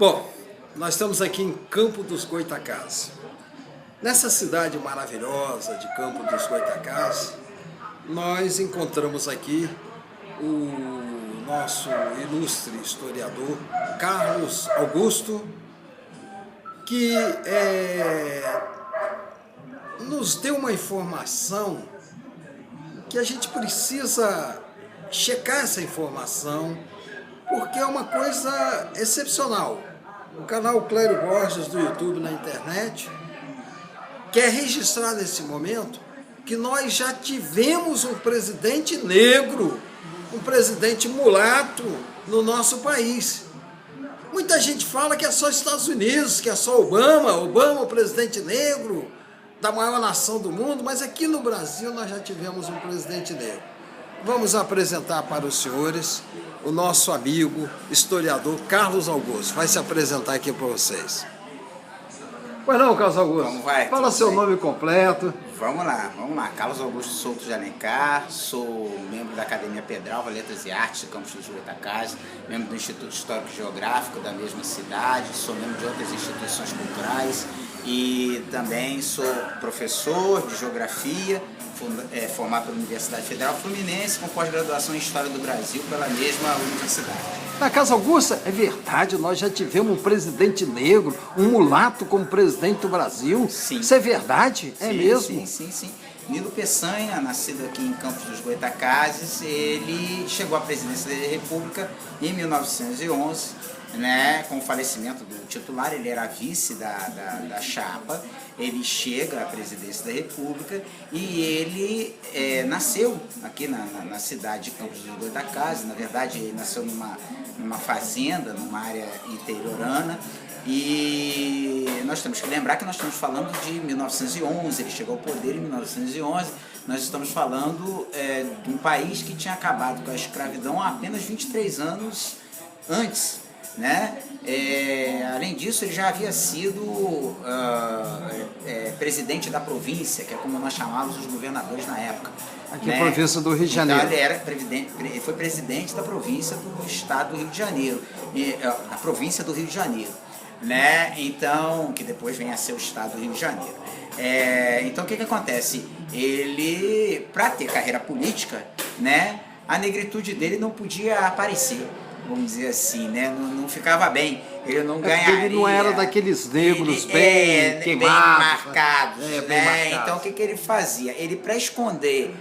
Bom, nós estamos aqui em Campo dos Goytacazes. Nessa cidade maravilhosa de Campo dos Goytacazes, nós encontramos aqui o nosso ilustre historiador Carlos Augusto, que nos deu uma informação que a gente precisa checar essa informação, porque é uma coisa excepcional. O canal Clério Borges do YouTube na internet quer registrar nesse momento que nós já tivemos um presidente negro, um presidente mulato no nosso país. Muita gente fala que é só Estados Unidos, que é só Obama, o presidente negro da maior nação do mundo, mas aqui no Brasil nós já tivemos um presidente negro. Vamos apresentar para os senhores o nosso amigo, historiador Carlos Augusto. Vai se apresentar aqui para vocês. Pois não, Carlos Augusto? Como vai? Fala seu nome completo. Vamos lá. Carlos Augusto Souto de Alencar, sou membro da Academia Pedralva, Letras e Artes de Campos dos Goytacazes, membro do Instituto Histórico e Geográfico da mesma cidade, sou membro de outras instituições culturais e também sou professor de Geografia, formado pela Universidade Federal Fluminense, com pós-graduação em História do Brasil pela mesma universidade. Na Casa Augusta, é verdade, nós já tivemos um presidente negro, um mulato como presidente do Brasil. Sim. Isso é verdade? É mesmo? Sim. Nilo Peçanha, nascido aqui em Campos dos Goytacazes, ele chegou à presidência da República em 1911, né, com o falecimento do titular. Ele era vice da chapa. Ele chega à presidência da República e ele nasceu aqui na cidade de Campos dos Goytacazes. Na verdade, ele nasceu numa fazenda, numa área interiorana. E nós temos que lembrar que nós estamos falando de 1911, ele chegou ao poder em 1911, nós estamos falando de um país que tinha acabado com a escravidão há apenas 23 anos antes, né? Além disso, ele já havia sido presidente da província, que é como nós chamávamos os governadores na época. Aqui né? Na província do Rio de Janeiro. Então, ele foi presidente da província do estado do Rio de Janeiro, da província do Rio de Janeiro. Né? Então, que depois vem a ser o estado do Rio de Janeiro. Então, o que acontece? Ele, para ter carreira política, né, a negritude dele não podia aparecer, vamos dizer assim, né? Não ficava bem, ele não ganharia. Ele não era daqueles negros bem queimados, bem marcados, né? Bem marcados. Então, o que ele fazia? Ele, para esconder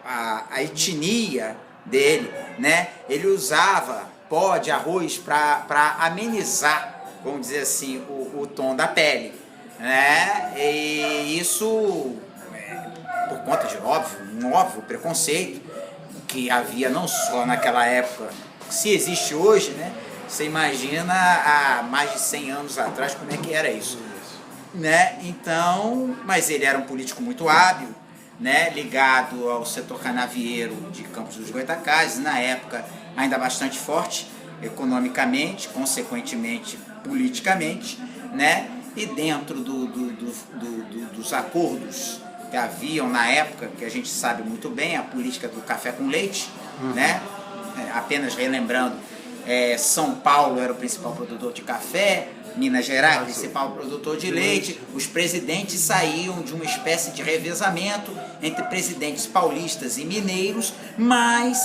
a etnia dele, né, ele usava pó de arroz para amenizar, vamos dizer assim, o tom da pele, né? E isso, por conta de um óbvio preconceito que havia não só naquela época, se existe hoje, né? Você imagina há mais de 100 anos atrás como é que era isso, né? Então, mas ele era um político muito hábil, né? Ligado ao setor canavieiro de Campos dos Goytacazes, na época ainda bastante forte economicamente, consequentemente politicamente, né? E dentro dos acordos que haviam na época, que a gente sabe muito bem, a política do café com leite, né? Apenas relembrando, São Paulo era o principal produtor de café, Minas Gerais, principal produtor de leite. Os presidentes saíam de uma espécie de revezamento entre presidentes paulistas e mineiros, mas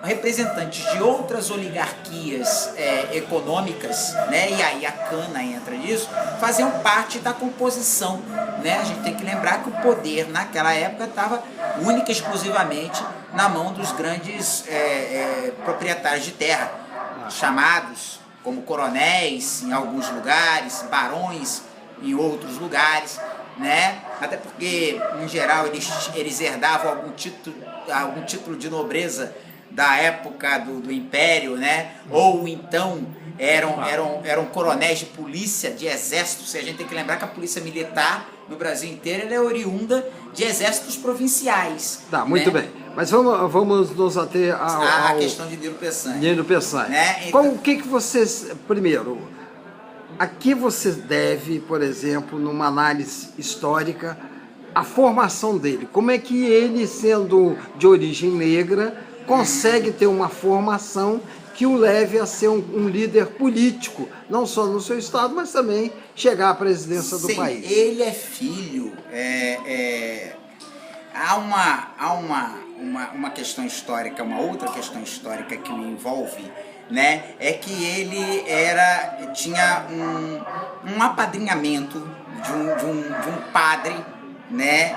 representantes de outras oligarquias econômicas, né, e aí a cana entra nisso, faziam parte da composição, né? A gente tem que lembrar que o poder naquela época estava única e exclusivamente na mão dos grandes proprietários de terra, chamados como coronéis em alguns lugares, barões em outros lugares, né? Até porque, em geral, eles herdavam algum título de nobreza da época do Império, né? Ou então eram coronéis de polícia, de exército. A gente tem que lembrar que a polícia militar no Brasil inteiro ela é oriunda de exércitos provinciais. Tá, muito bem. Mas vamos nos ater à questão de Nilo Peçanha. Nilo Peçanha. Né? Então, o que vocês... Primeiro, a que você deve, por exemplo, numa análise histórica, a formação dele? Como é que ele, sendo de origem negra, consegue ter uma formação que o leve a ser um líder político, não só no seu estado, mas também chegar à presidência do país. Ele é filho. Há uma questão histórica, uma outra questão histórica que o envolve, né? É que ele tinha um apadrinhamento de um padre, né?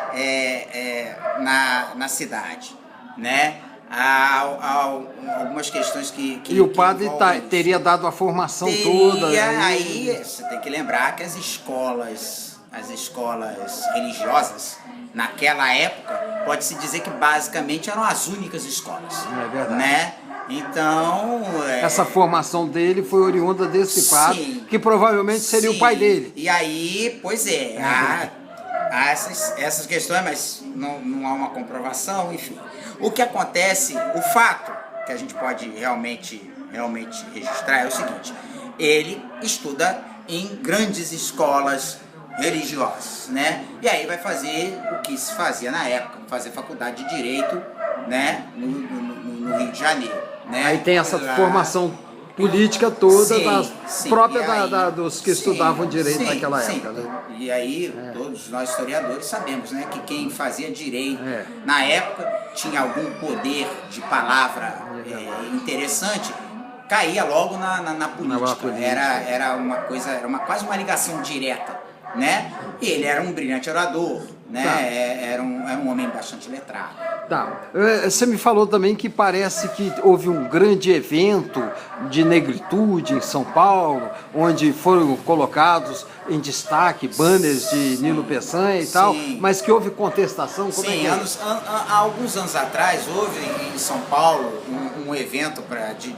Na cidade, né? Há algumas questões que e o padre teria dado a formação toda. Aí você tem que lembrar que as escolas religiosas naquela época, pode-se dizer que basicamente eram as únicas escolas. É verdade. Né? Então... essa formação dele foi oriunda desse padre, que provavelmente seria o pai dele. E aí, pois há essas questões, mas não há uma comprovação, enfim. O que acontece, o fato que a gente pode realmente registrar é o seguinte: ele estuda em grandes escolas religiosas, né? E aí vai fazer o que se fazia na época, fazer faculdade de Direito, né? No Rio de Janeiro, né? Aí tem essa formação política toda, própria dos que estudavam Direito naquela época, né? E aí todos nós historiadores sabemos, né, que quem fazia Direito na época tinha algum poder de palavra interessante, caía logo na política. Era uma coisa, quase uma ligação direta, né? E ele era um brilhante orador, né? Era um homem bastante letrado. Tá. Você me falou também que parece que houve um grande evento de negritude em São Paulo, onde foram colocados em destaque banners de Nilo Peçanha e tal, mas que houve contestação. Como sim, há alguns anos atrás houve em São Paulo um evento de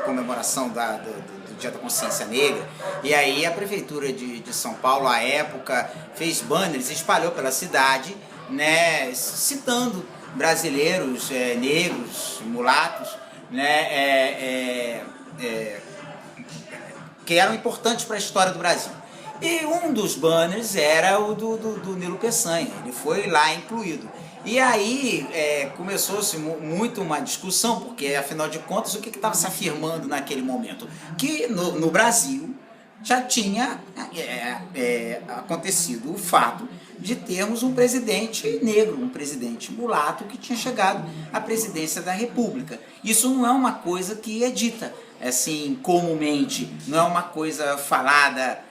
comemoração do Dia da Consciência Negra, e aí a Prefeitura de São Paulo, à época, fez banners, espalhou pela cidade, né, citando brasileiros, negros, mulatos, né, que eram importantes para a história do Brasil. E um dos banners era o do Nilo Peçanha, ele foi lá incluído. E aí começou-se muito uma discussão, porque afinal de contas o que estava se afirmando naquele momento? Que no Brasil já tinha acontecido o fato de termos um presidente negro, um presidente mulato que tinha chegado à presidência da República. Isso não é uma coisa que é dita assim comumente, não é uma coisa falada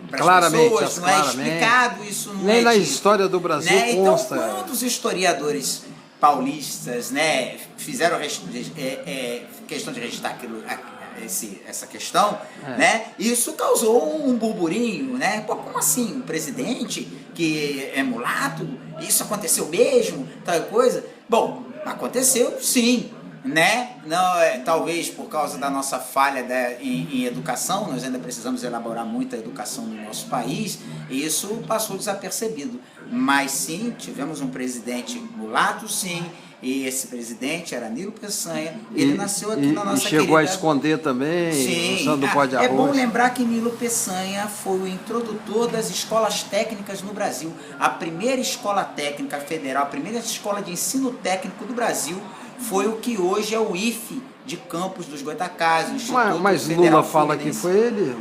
para as pessoas, não é explicado, isso não nem na história do Brasil, né? Consta. Então, quando os historiadores paulistas, né, fizeram questão de registrar essa questão, né, isso causou um burburinho, né? Pô, como assim? Um presidente que é mulato? Isso aconteceu mesmo? Tal coisa? Bom, aconteceu sim. Né? Não, talvez por causa da nossa falha em educação, nós ainda precisamos elaborar muita educação no nosso país, e isso passou desapercebido. Mas sim, tivemos um presidente mulato, sim, e esse presidente era Nilo Peçanha, ele nasceu aqui na nossa chegou a esconder também, usando pó de arroz. É bom lembrar que Nilo Peçanha foi o introdutor das escolas técnicas no Brasil. A primeira escola técnica federal, a primeira escola de ensino técnico do Brasil foi o que hoje é o IFE de Campos dos Goytacazes. Mas Lula fala que foi ele?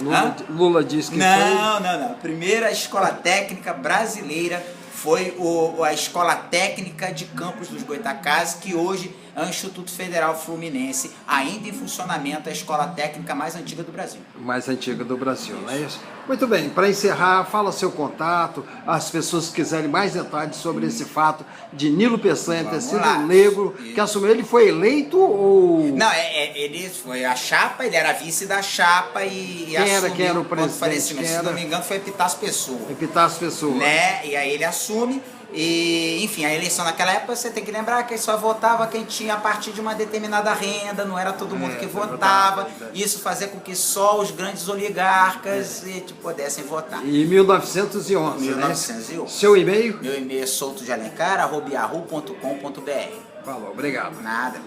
Lula diz que foi ele? Não. A primeira escola técnica brasileira foi a Escola Técnica de Campos dos Goytacazes, que hoje é o Instituto Federal Fluminense, ainda em funcionamento, a escola técnica mais antiga do Brasil. Mais antiga do Brasil, não é isso? Muito bem, para encerrar, fala seu contato, as pessoas que quiserem mais detalhes sobre esse fato de Nilo Peçanha ter sido negro, que assumiu. Ele foi eleito ou... Não, ele foi a chapa, ele era vice da chapa e assumiu. Quem era o presidente? Se não me engano, foi Epitácio Pessoa. Epitácio Pessoa. Né? E aí ele assume. E, enfim, a eleição naquela época, você tem que lembrar que só votava quem tinha a partir de uma determinada renda, não era todo mundo que votava. Isso fazia com que só os grandes oligarcas pudessem votar. Em 1911, 1911. Né? Seu e-mail? Meu e-mail é soltodealencar@yahoo.com.br. Falou, obrigado. Nada.